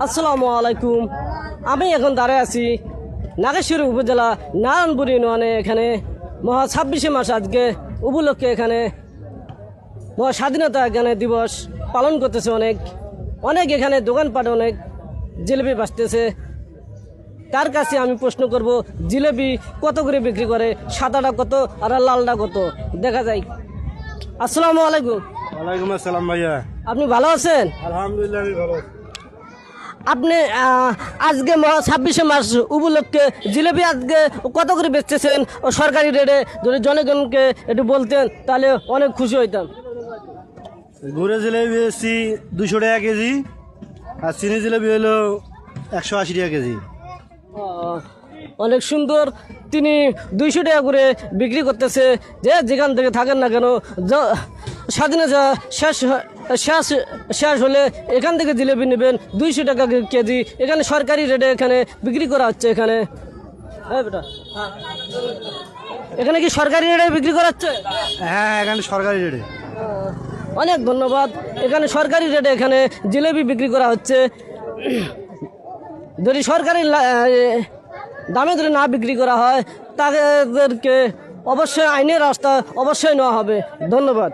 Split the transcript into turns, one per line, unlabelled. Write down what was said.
আসসালামু আলাইকুম। আমি এখন দাঁড়িয়ে আছি নাগেশ্বরী উপজেলা নারায়ণপুর ইউনিয়নে। এখানে মহা 26শে মাস আজকে উপলক্ষে এখানে মহা স্বাধীনতা এখানে দিবস পালন করতেছে। অনেক এখানে দোকানপাট অনেক জিলেপি বাঁচতেছে। তার কাছে আমি প্রশ্ন করব, জিলেপি কত করে বিক্রি করে? সাদাটা কত আর লালটা কত? দেখা যায়। আসসালামু আলাইকুম।
ওয়ালাইকুম আসসালাম ভাইয়া।
আপনি ভালো আছেন?
আলহামদুলিল্লাহ আমি ভালো আছি।
আপনি আজকে 26শে মার্চ উপলক্ষে জিলেপি আজকে কত করে বেচতেছেন ও সরকারি রেটে? যদি জনগণকে একটু বলতেন তাহলে অনেক খুশি হইতাম।
গুড়ে জিলেবি এসছি 200 টাকা কেজি, আর চিনি জিলেবি হলো 180 টাকা কেজি।
অনেক সুন্দর। তিনি 200 টাকা করে বিক্রি করতেছে। যেখান থেকে থাকেন না কেন, স্বাধীনতা শেষ হলে এখান থেকে জিলেপি নেবেন 200 টাকা কেজি। এখানে সরকারি রেটে এখানে বিক্রি করা হচ্ছে। এখানে বেটা, এখানে কি সরকারি রেটে বিক্রি করা হচ্ছে?
হ্যাঁ, এখানে সরকারি রেটে।
অনেক ধন্যবাদ। এখানে সরকারি রেটে এখানে জিলেপি বিক্রি করা হচ্ছে। যদি সরকারি দামে যদি না বিক্রি করা হয় তাদেরকে অবশ্যই আইনের রাস্তা অবশ্যই নেওয়া হবে। ধন্যবাদ।